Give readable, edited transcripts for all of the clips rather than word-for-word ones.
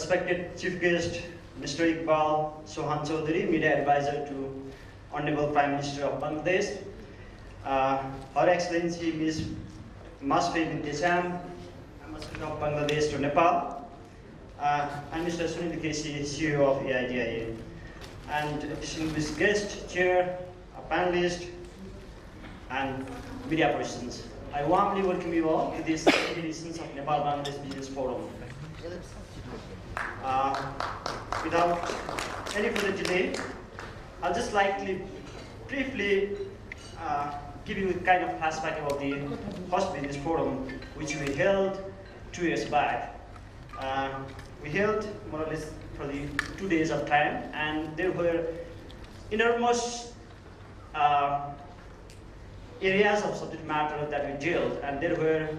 respected Chief Guest, Mr. Iqbal Sohan Chaudhary, Media Advisor to Honorable Prime Minister of Bangladesh, Her Excellency Ms. Masfi bin Desam, Ambassador of Bangladesh to Nepal, and Mr. Sunil Kesi, CEO of AIDIA, and distinguished guest, chair, panelist, and media persons. I warmly welcome you all to this edition of Nepal-Bangladesh Business Forum. Without any further delay, I'll just like to briefly give you a kind of flashback about the first business forum, which we held 2 years back. We held more or less for the 2 days of time, and there were enormous areas of subject matter that we dealt, and there were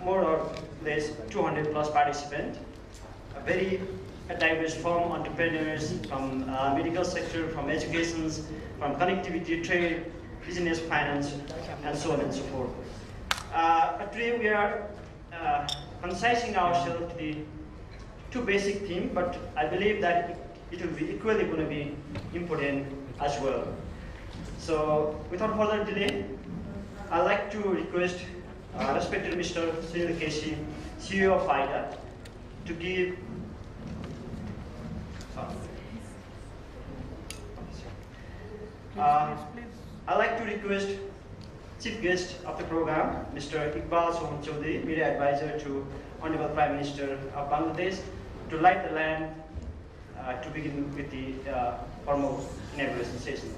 more or less 200 plus participants, a very diverse from entrepreneurs, from medical sector, from education, from connectivity, trade, business, finance, and so on and so forth. But today we are concising ourselves to the two basic themes, but I believe that it will be equally going to be important as well. So without further delay, I'd like to request respected Mr. Sunil Kesi, CEO of AIDIA, to give I'd like to request Chief Guest of the program, Mr. Iqbal Sohan Chaudhary, Media Advisor to Honorable Prime Minister of Bangladesh, to light the lamp to begin with the formal inauguration session.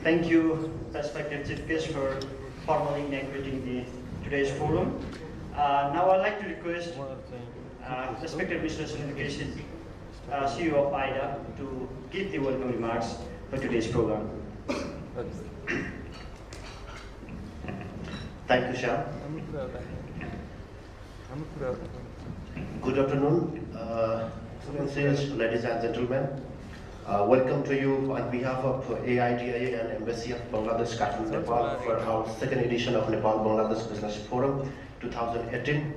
Thank you, respected Chief Guest, for formally inaugurating today's forum. Now I'd like to request respected Mr. Sunil Kesi, CEO of AIDIA, to give the welcome remarks for today's program. Thank you, Shyam. Good afternoon, ladies and gentlemen. Welcome to you on behalf of AIDIA and Embassy of Bangladesh, Kathmandu, Nepal, for our second edition of Nepal-Bangladesh Business Forum 2018.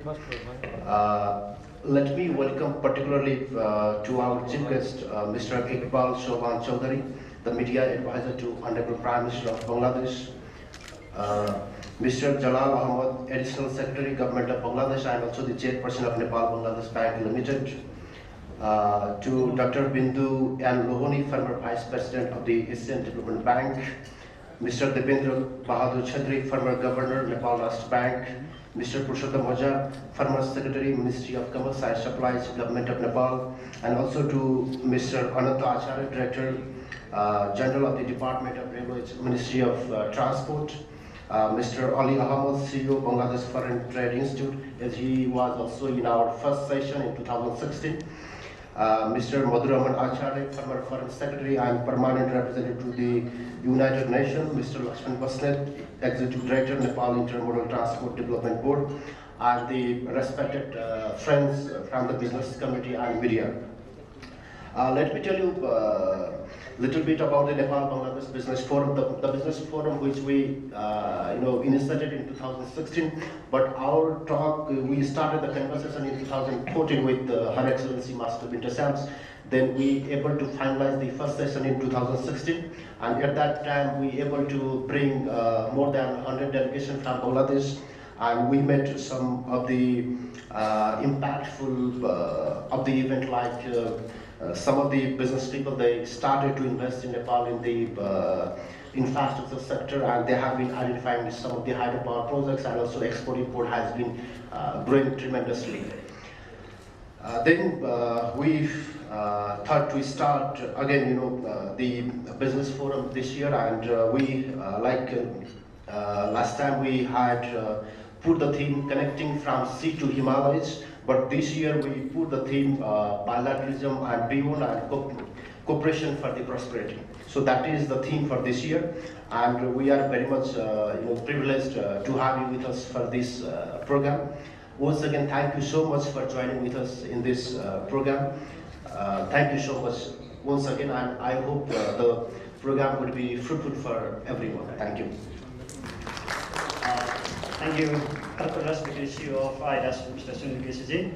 Let me welcome particularly to our chief guest, Mr. Iqbal Sohan Chaudhary, the media advisor to Honorable Prime Minister of Bangladesh, Mr. Jalal Ahmad, Additional Secretary, Government of Bangladesh, and also the chairperson of Nepal-Bangladesh Bank Limited, to Dr. Bindu and Lohoni, former Vice President of the Asian Development Bank, Mr. Devendra Bahadur Chhatri, former Governor, Nepal Rashtra Bank, Mr. Purushottam Oza, former Secretary, Ministry of Commerce and Supplies, Government of Nepal, and also to Mr. Ananta Acharya, Director General of the Department of Railways, Ministry of Transport, Mr. Ali Ahmed, CEO Bangladesh Foreign Trade Institute, as he was also in our first session in 2016. Mr. Madhuraman Acharya, former Foreign Secretary and Permanent Representative to the United Nations, Mr. Lakshman Basnet, Executive Director, Nepal Intermodal Transport Development Board, and the respected friends from the business community and media. Let me tell you a little bit about the Nepal-Bangladesh Business Forum, the business forum which we initiated in 2016. But our talk, we started the conversation in 2014 with Her Excellency Master Binta Sams. Then we able to finalize the first session in 2016, and at that time we able to bring more than 100 delegations from Bangladesh, and we met some of the impactful of the event, like some of the business people, they started to invest in Nepal in the infrastructure sector, and they have been identifying some of the hydropower projects, and also export-import has been growing tremendously. Then we thought to start again, the business forum this year, and we last time we had put the theme connecting from sea to Himalayas, but this year we put the theme bilateralism and beyond, and cooperation for the prosperity. So that is the theme for this year, and we are very much privileged to have you with us for this program. Once again, thank you so much for joining with us in this program. Thank you so much once again, and I hope the program would be fruitful for everyone. Thank you. Thank you, Respected CEO of AIDIA, Mr. Sunil Kesiji.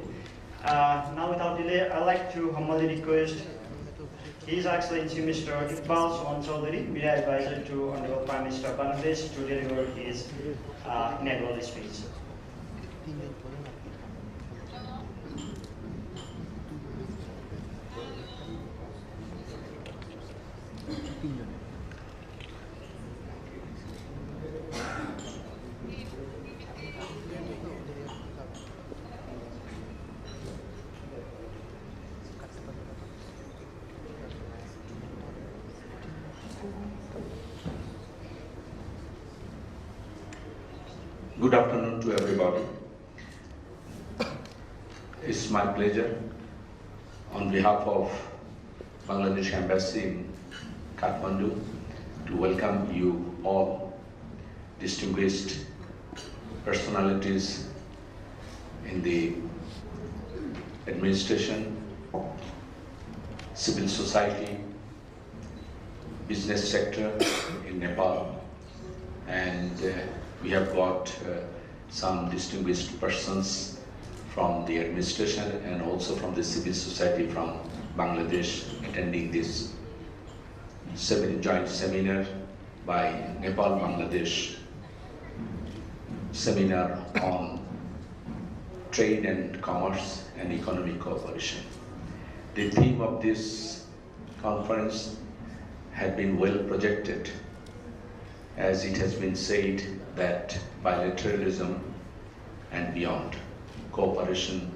Now, without delay, I'd like to humbly request His Excellency Mr. Iqbal Sohan Chaudhary, Media Advisor to Honorable Prime Minister of Bangladesh, to deliver his inaugural speech. Good afternoon to everybody. It's my pleasure on behalf of Bangladesh Embassy in Kathmandu to welcome you all, distinguished personalities in the administration, civil society, business sector in Nepal, and we have got some distinguished persons from the administration and also from the civil society from Bangladesh attending this joint seminar by Nepal-Bangladesh seminar on trade and commerce and economic cooperation. The theme of this conference had been well projected, as it has been said that bilateralism and beyond, cooperation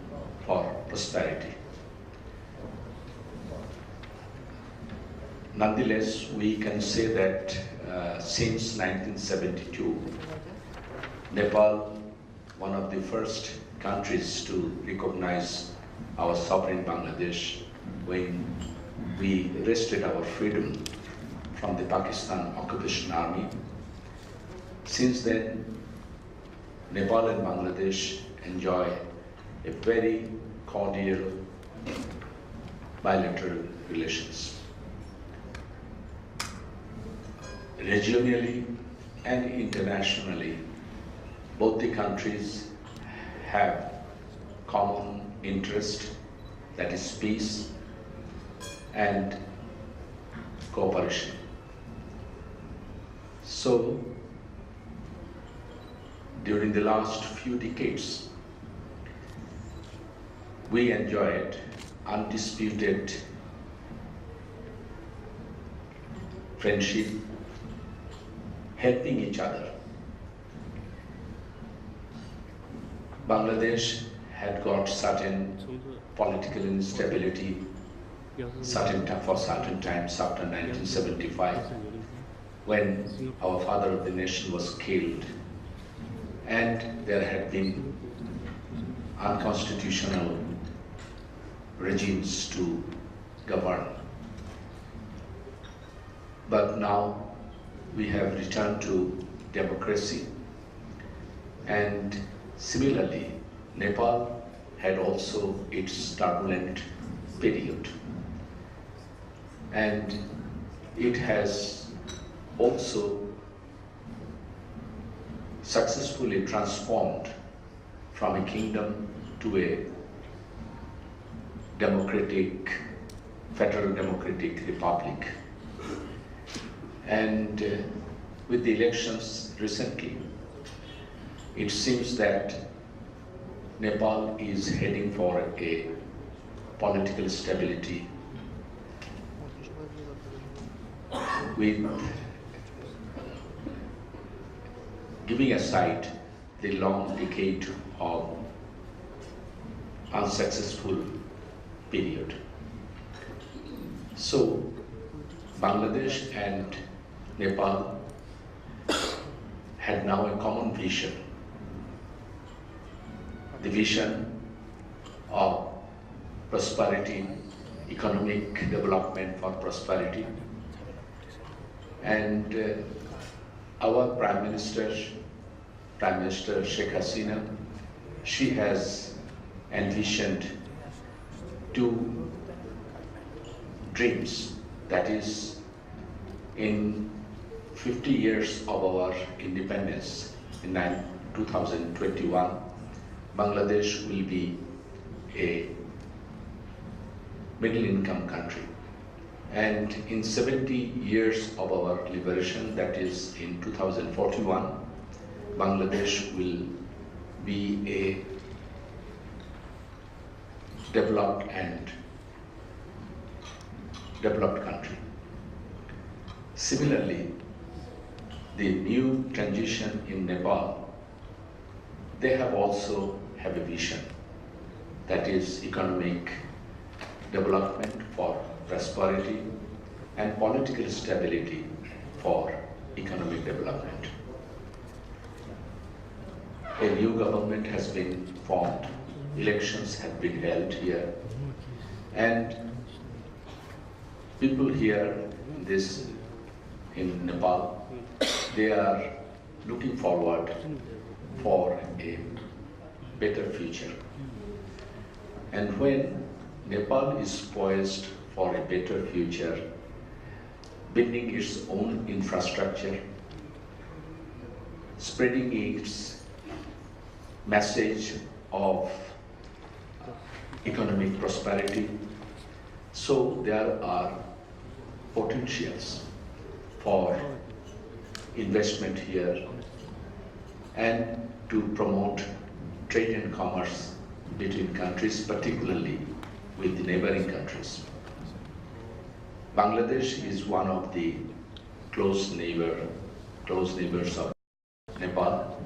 for prosperity. Nonetheless, we can say that since 1972, Nepal, one of the first countries to recognize our sovereign Bangladesh when we wrested our freedom from the Pakistan occupation army. Since then, Nepal and Bangladesh enjoy a very cordial bilateral relations. Regionally and internationally, both the countries have common interest, that is peace and cooperation. So, during the last few decades, we enjoyed undisputed friendship, helping each other. Bangladesh had got certain political instability for certain times after 1975, when our father of the nation was killed, and there had been unconstitutional regimes to govern. But now we have returned to democracy, and similarly, Nepal had also its turbulent period, and it has also successfully transformed from a kingdom to a democratic, federal democratic republic. And with the elections recently, it seems that Nepal is heading for a political stability with giving aside the long decade of unsuccessful period. So Bangladesh and Nepal had now a common vision, the vision of prosperity, economic development for prosperity. And our Prime Minister Sheikh Hasina, she has envisioned two dreams, that is, in 50 years of our independence, in 2021, Bangladesh will be a middle income country. And in 70 years of our liberation, that is in 2041, Bangladesh will be a developed country. Similarly, the new transition in Nepal, they also have a vision, that is economic development for prosperity and political stability for economic development. A new government has been formed, elections have been held here, and people here in Nepal, they are looking forward for a better future. And when Nepal is poised for a better future, building its own infrastructure, spreading its message of economic prosperity, so there are potentials for investment here and to promote trade and commerce between countries, particularly with the neighboring countries. Bangladesh is one of the close neighbors of Nepal.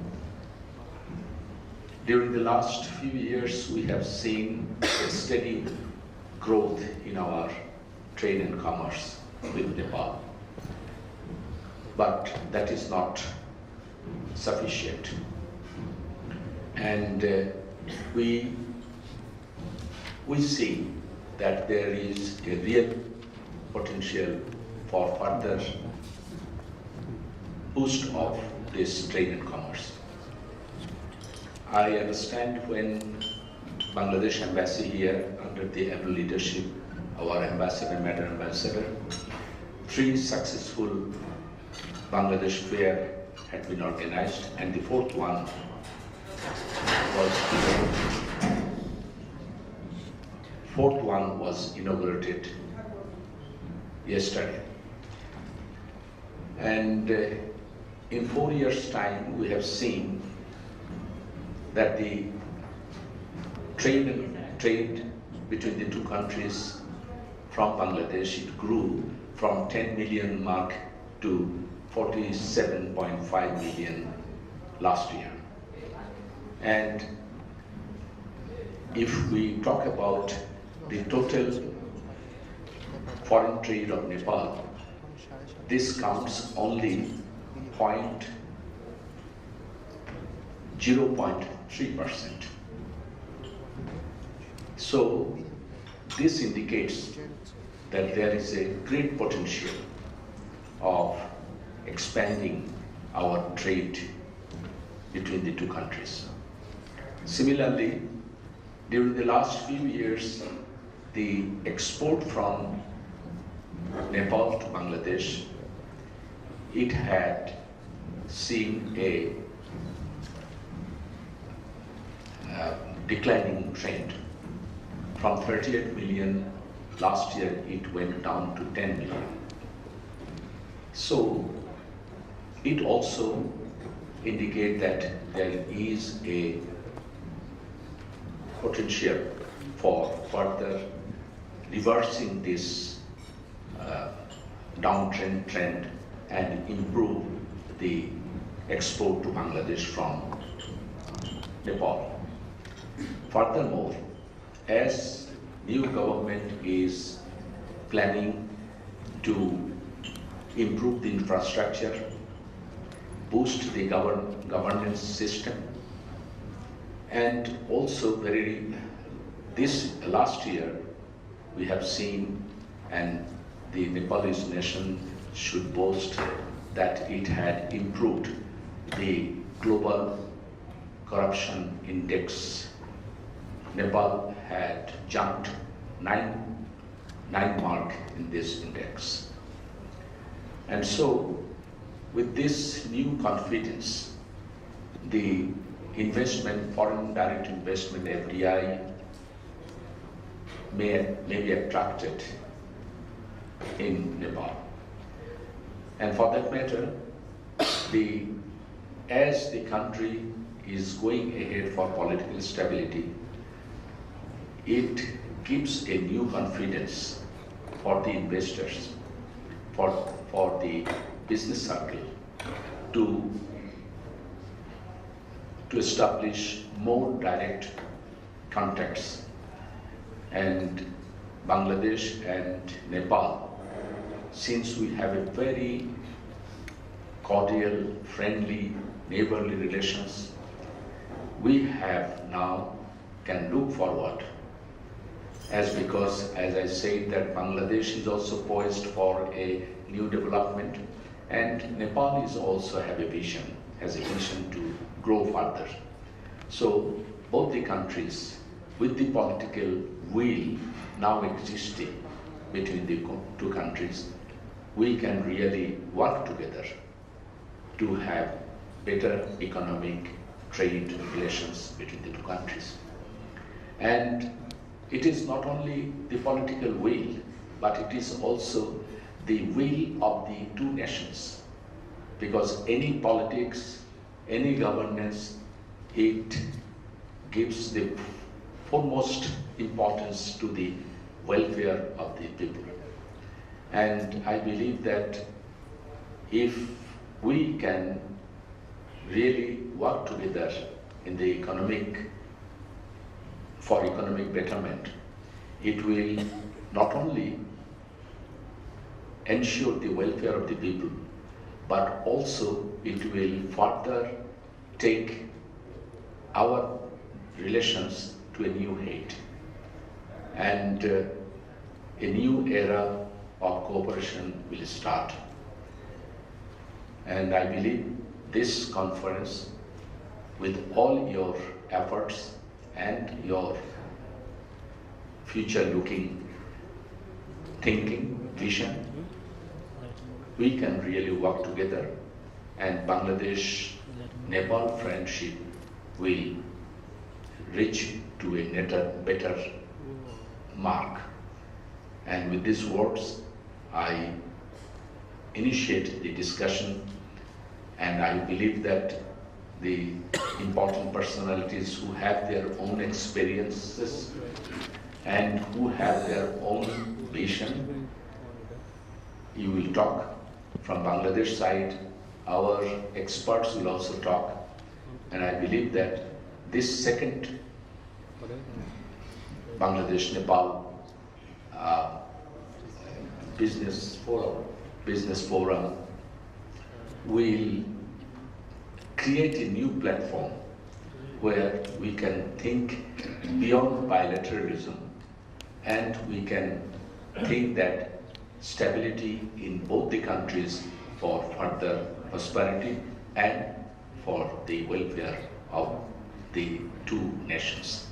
During the last few years, we have seen a steady growth in our trade and commerce with Nepal. But that is not sufficient. And we see that there is a real potential for further boost of this trade and commerce. I understand when Bangladesh Embassy here, under the able leadership of our ambassador, Madam Ambassador, 3 successful Bangladesh fair had been organized, and the 4th one was inaugurated yesterday. And in 4 years' time, we have seen that the trade between the two countries from Bangladesh, it grew from 10 million mark to 47.5 million last year. And if we talk about the total foreign trade of Nepal, this counts only 0.3%. So this indicates that there is a great potential of expanding our trade between the two countries. Similarly, during the last few years, the export from Nepal to Bangladesh, it had seen a declining trend. From 38 million last year, it went down to 10 million. So it also indicates that there is a potential for further reversing this downtrend trend and improve the export to Bangladesh from Nepal. Furthermore, as new government is planning to improve the infrastructure, boost the governance system, and also this last year we have seen, and the Nepalese nation should boast that it had improved the global corruption index. Nepal had jumped nine mark in this index. And so, with this new confidence, the foreign direct investment, FDI, may be attracted in Nepal. And for that matter, as the country is going ahead for political stability, it gives a new confidence for the investors, for the business circle to establish more direct contacts. And Bangladesh and Nepal, since we have a very cordial, friendly, neighborly relations, we have now can look forward, because as I said that Bangladesh is also poised for a new development, and Nepal is also has a vision to grow further. So both the countries, with the political will now existing between the two countries, we can really work together to have better economic trade relations between the two countries. And it is not only the political will, but it is also the will of the two nations. Because any politics, any governance, it gives the foremost importance to the welfare of the people. And I believe that if we can really work together in the for economic betterment, it will not only ensure the welfare of the people, but also it will further take our relations to a new height. And a new era of cooperation will start. And I believe this conference, with all your efforts and your future-looking thinking, vision, we can really work together, and Bangladesh-Nepal friendship will reach to a better mark. And with these words, I initiate the discussion, and I believe that the important personalities who have their own experiences and who have their own vision, you will talk. From Bangladesh side, our experts will also talk. And I believe that this second Bangladesh-Nepal business forum will create a new platform where we can think beyond bilateralism, and we can think that stability in both the countries for further prosperity and for the welfare of the two nations.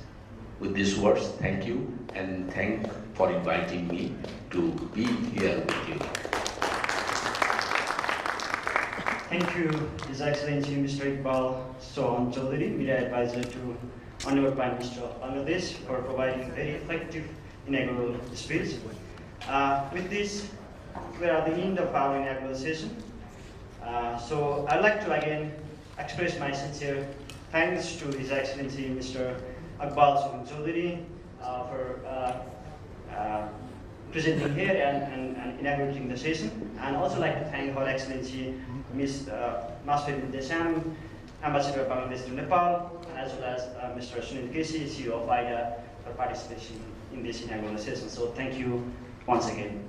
With these words, thank you, and thank for inviting me to be here with you. Thank you, His Excellency Mr. Iqbal Sohan Chaudhary, Media Advisor to Honorable Prime Minister of Bangladesh, for providing a very effective inaugural speech. With this, we are at the end of our inaugural session. So I'd like to again express my sincere thanks to His Excellency Mr. Iqbal Sohan Chaudhary for presenting here and inaugurating the session. And also like to thank Her Excellency Ms. Masferi Desam, Ambassador of Bangladesh to Nepal, as well as Mr. Sunil Kesi, CEO of AIDIA, for participation in this inaugural session. So thank you once again.